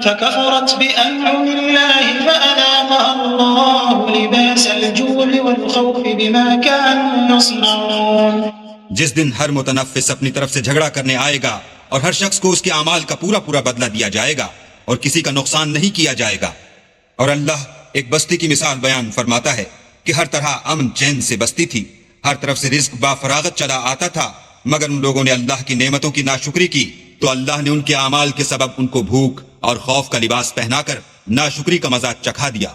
فكفرت بأنعم الله فأذاقها الله لباس الجوع والخوف بما كانوا يصنعون। जिस दिन हर मुतनफ्फिस अपनी तरफ से झगड़ा करने आएगा और हर शख्स को उसके अमाल का पूरा पूरा बदला दिया जाएगा और किसी का नुकसान नहीं किया जाएगा। और अल्लाह एक बस्ती की मिसाल बयान फरमाता है कि हर तरह अमन चैन से बस्ती थी, हर तरफ से रिज्क बाफरागत चला आता था, मगर उन लोगों ने अल्लाह की नेमतों की नाशुक्री की तो अल्लाह ने उनके अमाल के सबब उनको भूख और खौफ का लिबास पहनाकर नाशुक्री का मजा चखा दिया।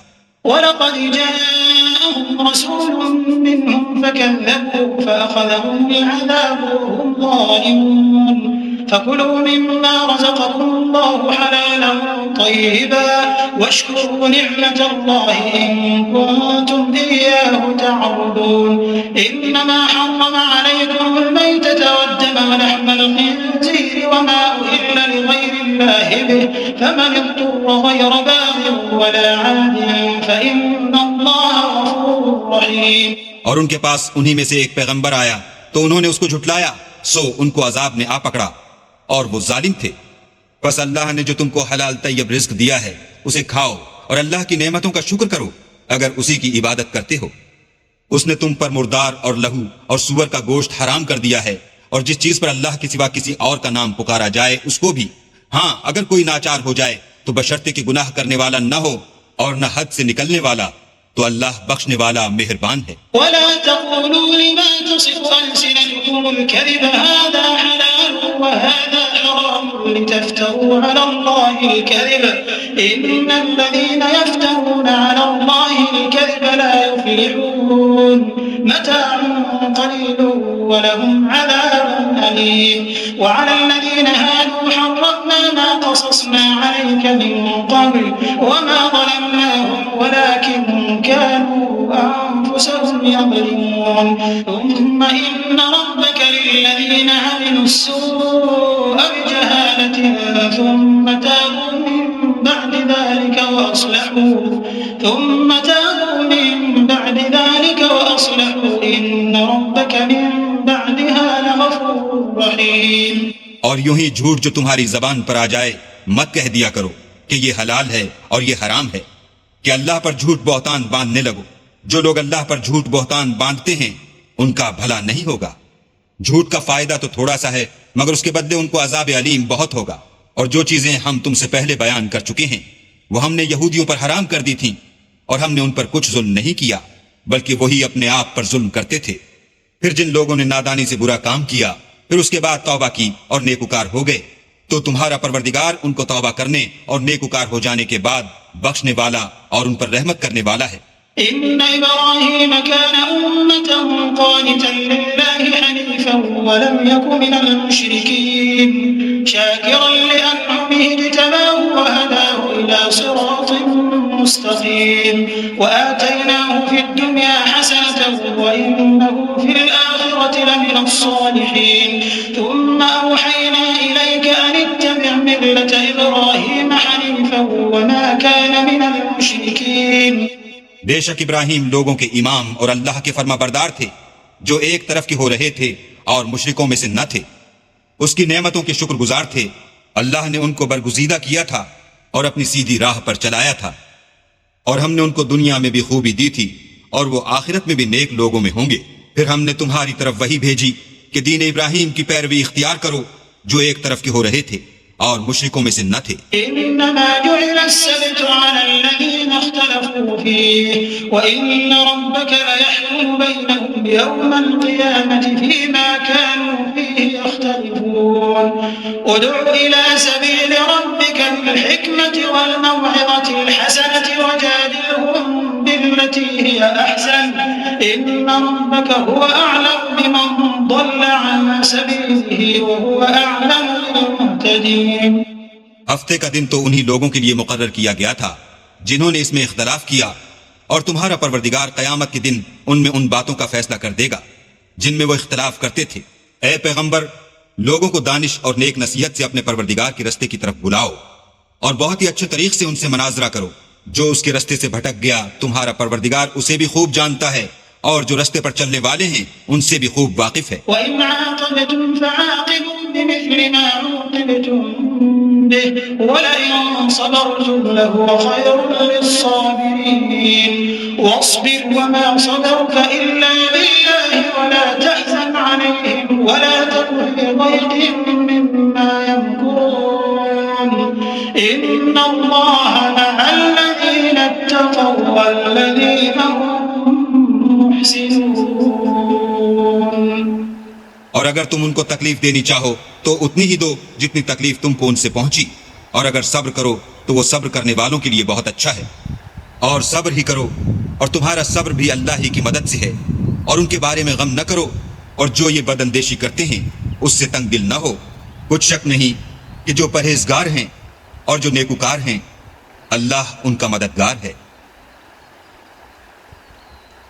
वलक़द जाअहुम रसूलुम मिनहुम फकज़्ज़बूहु फअख़ज़हुम अज़्ज़ाबु वहुम ज़ालिमून। फकुलू मिम्मा रज़क़कुमुल्लाहु हलालन तय्यिबा वश्कुरू निअमतल्लाहि इन कुंतुम इय्याहु तअबुदून। इन्नमा हर्रम अलैकुमुल मैतata वद्दम वलहमल खिंज़ीर वमा उहिल्ल लिग़यरिल्लाहि बिहि फमन इज़्तुर्रा ग़यरा बाग़िन वला आदिन फ़इन्नल्लाहा गफ़ूरुर रहीम। और उनके पास उन्हीं में से एक पैगंबर आया तो उन्होंने उसको झुटलाया, सो उनको अजाब ने आ पकड़ा और वो जालिम थे। बस अल्लाह ने जो तुमको हलाल तैयब रिज्क दिया है उसे खाओ और अल्लाह की नेमतों का शुक्र करो अगर उसी की इबादत करते हो। उसने तुम पर मुर्दार और लहू और सूअर का गोश्त हराम कर दिया है और जिस चीज पर अल्लाह के सिवा किसी और का नाम पुकारा जाए उसको भी। हाँ, अगर कोई नाचार हो जाए तो बशर्ते कि गुनाह करने वाला न हो और न हद से निकलने वाला, तो अल्लाह बख्शने वाला मेहरबान है। वला तक़ूलू लिमा तसिफ़ु अल्सिनतुकुमुल कज़िब हाज़ा हलाल व हाज़ा हराम लितफ्तरू अलल्लाहिल कज़िब इन्नल लज़ीना यफ्तरून अलल्लाहिल कज़िब ला युफ़्लिहून। मताअन क़लीलुन व लहुम अज़ाबुन अलीम। व अलल लज़ीना हादू हर्रमना मा क़सस्ना अलैका मिन क़ब्ल व मा ज़लमनाहुम वलाकिन كانوا أنفسهم يظلمون। ثم إن ربك للذين عملوا السوء بجهالة ثم تابوا من بعد ذلك وأصلحوا إن ربك من بعدها لغفور رحيم। और यूं ही झूठ जो तुम्हारी जबान पर आ जाए मत कह दिया करो कि ये हलाल है और ये हराम है, कि अल्लाह पर झूठ बहतान बांधने लगो। जो लोग अल्लाह पर झूठ बहतान बांधते हैं उनका भला नहीं होगा। झूठ का फायदा तो थोड़ा सा है मगर उसके बदले उनको अजाब अलीम बहुत होगा। और जो चीजें हम तुमसे पहले बयान कर चुके हैं वो हमने यहूदियों पर हराम कर दी थीं और हमने उन पर कुछ जुल्म नहीं किया बल्कि वही अपने आप पर जुल्म करते थे। फिर जिन लोगों ने नादानी से बुरा काम किया फिर उसके बाद तौबा की और नेकुकार हो गए तो तुम्हारा परवरदिगार उनको तौबा करने और नेकुकार हो जाने के बाद बख्शने वाला और उन पर रहमत करने वाला है। इन्ना इब्राहीम कान उम्मतन क़ानितन लिल्लाहि हनीफ़न व लम यकु मिनल मुश्रिकीन शाकिरन लिअनअमिहि इज्तबाहु व हदाहु इला सिरातिन मुस्तक़ीम व आतैनाहु फिद दुन्या हसनतन व इन्नहु फिल आखिरति लमिनस सालिहीन थुम्मा औहैना इलैका अन इत्तबि' मिल्लत इब्राहीम हनीफ़न व मा कान मिनल मुश्रिकीन। बेशक इब्राहिम लोगों के इमाम और अल्लाह के फर्माबरदार थे जो एक तरफ के हो रहे थे और मुशरिकों में से न थे। उसकी नेमतों के शुक्रगुजार थे। अल्लाह ने उनको बरगुजीदा किया था और अपनी सीधी राह पर चलाया था और हमने उनको दुनिया में भी खूबी दी थी और वो आखिरत में भी नेक लोगों में होंगे। फिर हमने तुम्हारी तरफ वही भेजी कि दीन इब्राहिम की पैरवी इख्तियार करो जो एक तरफ के हो रहे थे और मुशरिकों में से न थे। इन्नमा जुइला अस्सब्तु अलल्लज़ीना इख्तलफू फीहि व इन्न रब्बका लयहकुमु बैनहुम यौमल क़ियामति फ़ीमा कानू फ़ीहि यख्तलिफून। उदउ इला सबीलि रब्बिका बिल-हिक्मति वल-मौइज़तिल हसनति वजादिलहुम बिल्लती हिय अहसन इन्न रब्बका हुवा अअलमु बिमन ضل عن سبيله وهو أعلم بالمهتدين। हफ्ते का दिन तो उन्हीं लोगों के लिए मुकर्रर किया गया था जिन्होंने इसमें इख्तलाफ किया, और तुम्हारा परवरदिगार कयामत के दिन उनमें उन बातों का फैसला कर देगा जिनमें वो इख्तलाफ करते थे। ए पैगंबर, लोगों को दानिश और नेक नसीहत से अपने परवरदिगार के रस्ते की तरफ बुलाओ और बहुत ही अच्छे तरीके से उनसे मनाजरा करो। जो उसके रस्ते से भटक गया तुम्हारा परवरदिगार उसे भी खूब जानता है, और जो रस्ते पर चलने वाले हैं उनसे भी खूब वाकिफ है। وإن عاقبتم فعاقبوا بمثل ما عوقبتم به ولئن صبرتم لهو خير للصابرين واصبر وما صبرك إلا بالله ولا تحزن عليهم ولا تك في ضيق مما يمكرون إن الله مع الذين اتقوا والذين هم محسنون। और अगर तुम उनको तकलीफ देनी चाहो तो उतनी ही दो जितनी तकलीफ तुमको उनसे पहुंची, और अगर सब्र करो तो वो सब्र करने वालों के लिए बहुत अच्छा है। और सब्र ही करो, और तुम्हारा सब्र भी अल्लाह ही की मदद से है, और उनके बारे में गम न करो, और जो ये बदअंदेशी करते हैं उससे तंग दिल न हो। कुछ शक नहीं कि जो परहेजगार हैं और जो नेकुकार हैं अल्लाह उनका मददगार है।